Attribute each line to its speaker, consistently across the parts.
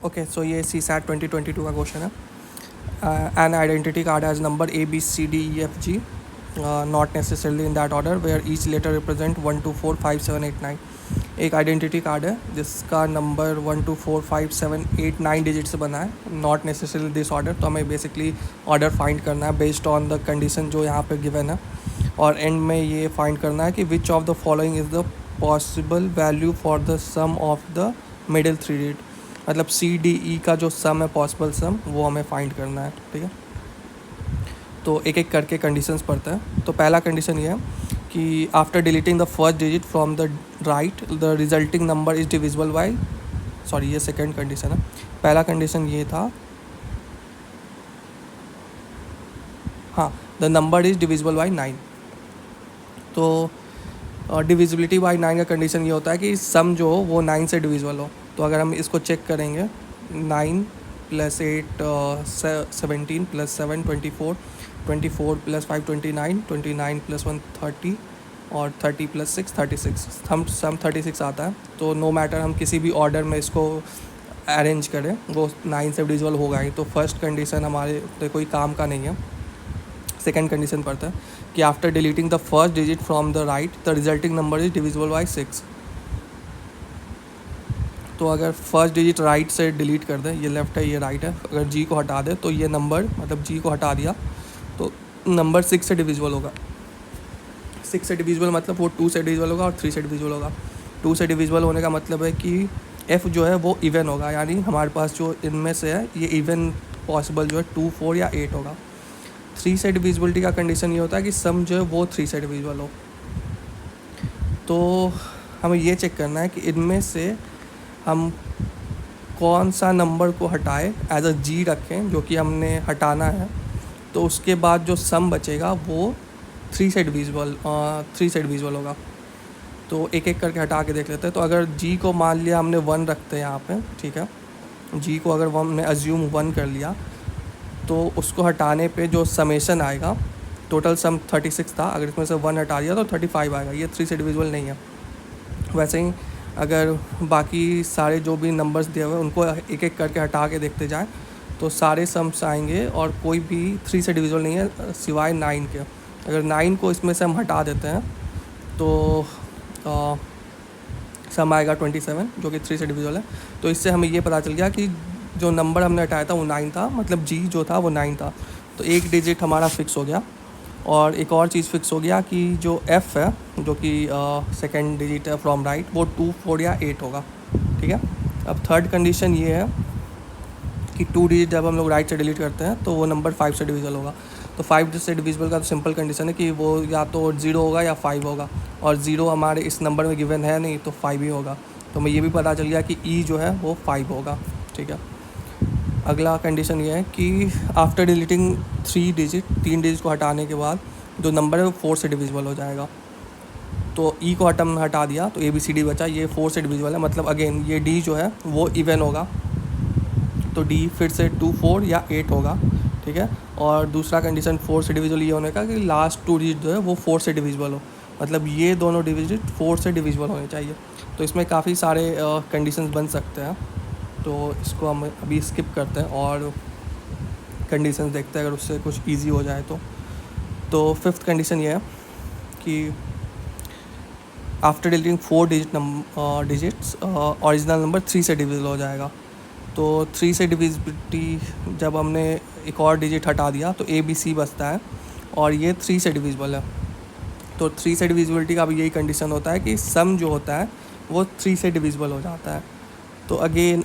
Speaker 1: Okay, सो ये CSAT 2022 का question है. An identity card has number A B C D E F G, not necessarily in that order, where each letter represent 1 2 4 5 7 8 9. एक identity card है जिसका number 1 2 4 5 7 8 9 digit से बना है, not necessarily this order. तो हमें बेसिकली ऑर्डर फाइंड करना है बेस्ड ऑन द कंडीशन जो यहाँ पे गिवन है, और एंड में ये फाइंड करना है कि which of the following is the possible value for the sum of the middle three digit. मतलब CDE का जो सम है, पॉसिबल सम, वो हमें फाइंड करना है. ठीक है, तो एक एक करके कंडीशंस पढ़ते हैं. तो पहला कंडीशन ये है कि after deleting the first digit from the right the resulting number is divisible by, sorry ये सेकंड कंडीशन है. पहला कंडीशन ये था, हाँ, the number is divisible by 9. तो डिविजिबिलिटी बाय 9 का कंडीशन ये होता है कि सम जो हो वो 9 से डिविजिबल हो. तो अगर हम इसको चेक करेंगे, 9 + 8 17 + 7 24, 24 + 5 29, 29 + 1 30, और 30 + 6 36. हम सम 36 आता है. तो नो मैटर हम किसी भी ऑर्डर में इसको अरेंज करें, वो 9 से डिविजिबल होगा ही. तो फर्स्ट कंडीशन हमारे तो कोई काम का नहीं है. सेकेंड कंडीशन पढ़ते हैं कि after deleting the first digit from the right the resulting number is divisible by 6. तो अगर फर्स्ट डिजिट राइट से डिलीट कर दें, ये लेफ़्ट है ये राइट है, अगर G को हटा दें तो ये नंबर, मतलब G को हटा दिया तो नंबर 6 से डिविजिबल होगा. 6 से डिविजिबल मतलब वो 2 से डिविजिबल होगा और 3 से डिविजिबल होगा. 2 से डिविजिबल होने का मतलब है कि F जो है वो इवन होगा, यानी हमारे पास जो इनमें से है ये इवन पॉसिबल जो है 2 4 या 8 होगा. 3 से डिविजिबिलिटी का कंडीशन ये होता है कि सम जो है वो 3 से डिविजिबल हो. तो हमें ये चेक करना है कि इनमें से हम कौन सा नंबर को हटाए, एज अ G रखें जो कि हमने हटाना है. तो उसके बाद जो सम बचेगा वो 3 से डिविजिबल होगा. तो एक एक करके हटा के देख लेते हैं. तो अगर G को मान लिया हमने 1 रखते हैं यहाँ पे, ठीक है, G को अगर हमने अज्यूम 1 कर लिया, तो उसको हटाने पे जो समेशन आएगा, टोटल सम 36 था, अगर इसमें से 1 हटा दिया तो 35 आएगा. ये 3 से डिविजिबल नहीं है. वैसे ही अगर बाकी सारे जो भी नंबर्स दिए हुए हैं उनको एक एक करके हटा के देखते जाएं तो सारे सम्स आएंगे और कोई भी 3 से डिविजिबल नहीं है सिवाय 9 के. अगर 9 को इसमें से हम हटा देते हैं तो सम आएगा 27 जो कि 3 से डिविजिबल है. तो इससे हमें ये पता चल गया कि जो नंबर हमने हटाया था वो 9 था, मतलब G जो था वो 9 था. तो एक डिजिट हमारा फिक्स हो गया. और एक और चीज़ फिक्स हो गया कि जो F है, जो कि सेकेंड डिजिट है फ्रॉम राइट, वो 2 4 या 8 होगा. ठीक है, अब थर्ड कंडीशन ये है कि 2 डिजिट जब हम लोग राइट से डिलीट करते हैं तो वो नंबर 5 से डिविजिबल होगा. तो 5 से डिविजिबल का तो सिंपल कंडीशन है कि वो या तो 0 होगा या 5 होगा, और 0 हमारे इस नंबर में गिवन है नहीं, तो 5 ही होगा. तो हमें ये भी पता चल गया कि E जो है वो 5 होगा. ठीक है, अगला कंडीशन ये है कि आफ्टर डिलीटिंग 3 डिजिट को हटाने के बाद जो नंबर है वो 4 से डिविजिबल हो जाएगा. तो E को हटा दिया तो ABCD बचा, ये 4 से डिविजिबल है, मतलब अगेन ये D जो है वो इवन होगा. तो D फिर से 2 4 या 8 होगा. ठीक है, और दूसरा कंडीशन 4 से डिविजिबल ये होने का कि लास्ट 2 डिजिट जो है वो 4 से डिविजिबल हो, मतलब ये दोनों डिजिट 4 से डिविजिबल होने चाहिए. तो इसमें काफ़ी सारे कंडीशंस बन सकते हैं. तो इसको हम अभी स्किप करते हैं और कंडीशंस देखते हैं, अगर उससे कुछ इजी हो जाए तो. तो फिफ्थ कंडीशन ये है कि after deleting 4 digits original number 3 से डिविजिबल हो जाएगा. तो 3 से डिविजिबिलिटी जब हमने एक और डिजिट हटा दिया तो ABC बचता है, और ये 3 से डिविजिबल है. तो 3 से डिविजिबिलिटी का भी यही कंडीशन होता है कि सम जो होता है वो 3 से डिविजिबल हो जाता है. तो अगेन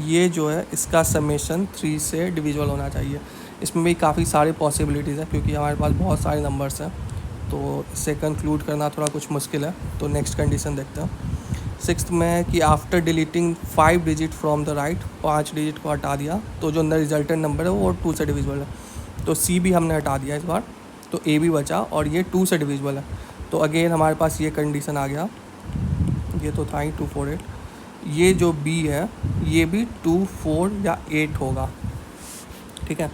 Speaker 1: ये जो है इसका समेशन 3 से डिविजिबल होना चाहिए. इसमें भी काफ़ी सारी पॉसिबिलिटीज़ हैं क्योंकि हमारे पास बहुत सारे नंबर्स हैं, तो इससे कंक्लूड करना थोड़ा कुछ मुश्किल है. तो नेक्स्ट कंडीशन देखते हैं. सिक्स्थ में है कि after deleting 5 digit from the right, 5 digit को हटा दिया तो जो रिजल्टेंट नंबर है वो 2 से डिविजिबल है. तो C भी हमने हटा दिया इस बार, तो A भी बचा और ये 2 से डिविजिबल है. तो अगेन हमारे पास ये कंडीशन आ गया, ये तो था ही 2 4 8. ये जो B है ये भी 2 4 या 8 होगा. ठीक है,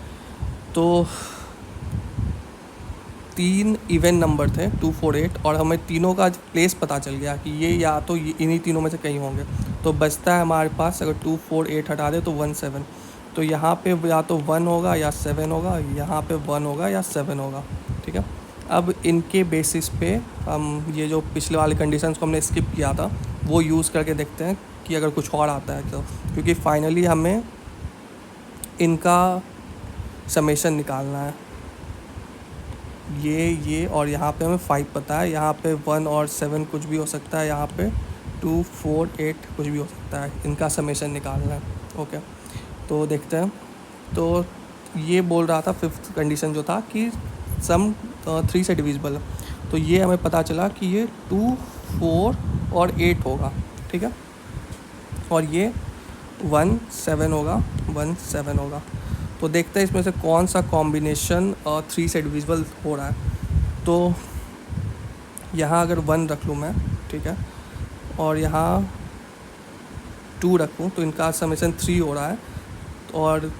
Speaker 1: तो 3 इवन नंबर थे 2 4 8, और हमें तीनों का प्लेस पता चल गया कि ये या तो इन्हीं तीनों में से कहीं होंगे. तो बचता है हमारे पास, अगर 2 4 8 हटा दे तो 1 7। तो यहाँ पे या तो 1 होगा या 7 होगा, यहाँ पे 1 होगा या 7 होगा, ठीक है। अब इनके बेसिस पे हम ये जो पिछले वाले कंडीशंस को हमने स्किप किया था वो यूज़ करके देखते हैं कि अगर कुछ और आता है तो, क्योंकि फाइनली हमें इनका समेशन निकालना है। ये और यहाँ पे हमें 5 पता है, यहाँ पे 1 और 7 कुछ भी हो सकता है, यहाँ पे 2 4 8 कुछ भी हो सकता है, इनका समेशन निकालना है। ओके, तो देखते हैं। तो ये बोल रहा था फिफ्थ कंडीशन जो था कि सम 3 से डिविजिबल है, तो ये हमें पता चला कि ये 2 4 और 8 होगा, ठीक है। और ये 1 7 होगा, 1 7 होगा। तो देखते हैं इसमें से कौन सा कॉम्बिनेशन 3 से डिविजिबल हो रहा है। तो यहाँ अगर 1 रख लूँ मैं, ठीक है, और यहाँ 2 रखूँ तो इनका समेशन 3 हो रहा है। और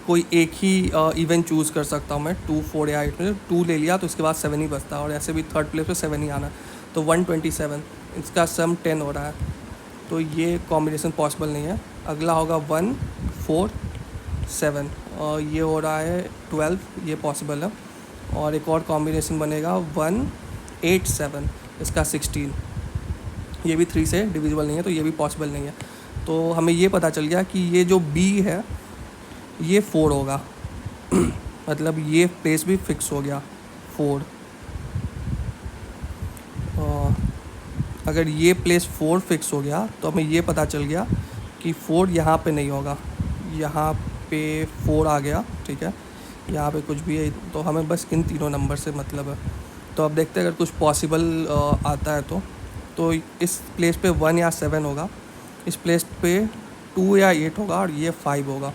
Speaker 1: कोई एक ही इवेंट चूज़ कर सकता हूँ मैं 2 4 या 8 में। 2 ले लिया तो इसके बाद 7 ही बचता है, और ऐसे भी थर्ड प्लेस पे 7 ही आना है। तो 127, इसका सम 10 हो रहा है, तो ये कॉम्बिनेशन पॉसिबल नहीं है। अगला होगा 1 4 7, और ये हो रहा है 12, ये पॉसिबल है। और एक और कॉम्बिनेशन बनेगा 1 8 7, इसका 16, ये भी 3 से डिविजिबल नहीं है, तो ये भी पॉसिबल नहीं है। तो हमें ये पता चल गया कि ये जो B है ये 4 होगा मतलब ये प्लेस भी फिक्स हो गया 4। अगर ये प्लेस 4 फिक्स हो गया तो हमें ये पता चल गया कि 4 यहाँ पे नहीं होगा, यहाँ पे 4 आ गया, ठीक है, यहाँ पे कुछ भी है, तो हमें बस इन तीनों नंबर से मतलब है। तो अब देखते हैं अगर कुछ पॉसिबल आता है तो इस प्लेस पे 1 या 7 होगा, इस प्लेस पे 2 या 8 होगा, और ये 5 होगा,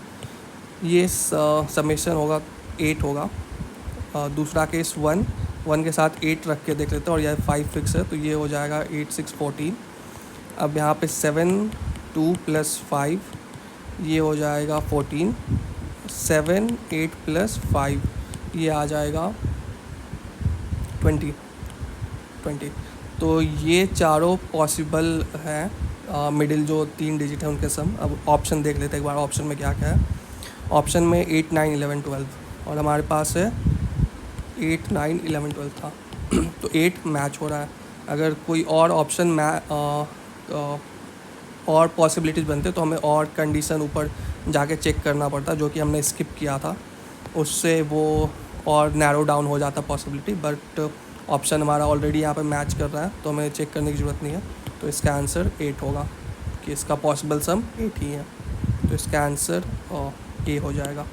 Speaker 1: ये समेशन होगा 8 होगा। दूसरा केस 1 के साथ 8 रख के देख लेते हैं, और यह 5 फिक्स है, तो ये हो जाएगा 8 6 14। अब यहाँ पे 7 2 + 5, ये हो जाएगा 14। 7 8 + 5, ये आ जाएगा 20। तो ये चारों पॉसिबल हैं, मिडिल जो 3 डिजिट है उनके सम। अब ऑप्शन देख लेते हैं एक बार, ऑप्शन में क्या क्या है। ऑप्शन में 8 9 11 12, और हमारे पास है 8 9 11 12 था तो 8 मैच हो रहा है। अगर कोई और ऑप्शन और पॉसिबिलिटीज़ बनते तो हमें और कंडीशन ऊपर जाके चेक करना पड़ता, जो कि हमने स्किप किया था, उससे वो और नैरो डाउन हो जाता पॉसिबिलिटी। बट ऑप्शन हमारा ऑलरेडी यहाँ पे मैच कर रहा है, तो हमें चेक करने की ज़रूरत नहीं है। तो इसका आंसर 8 होगा, कि इसका पॉसिबल सम 8 ही है, तो इसका आंसर ए हो जाएगा।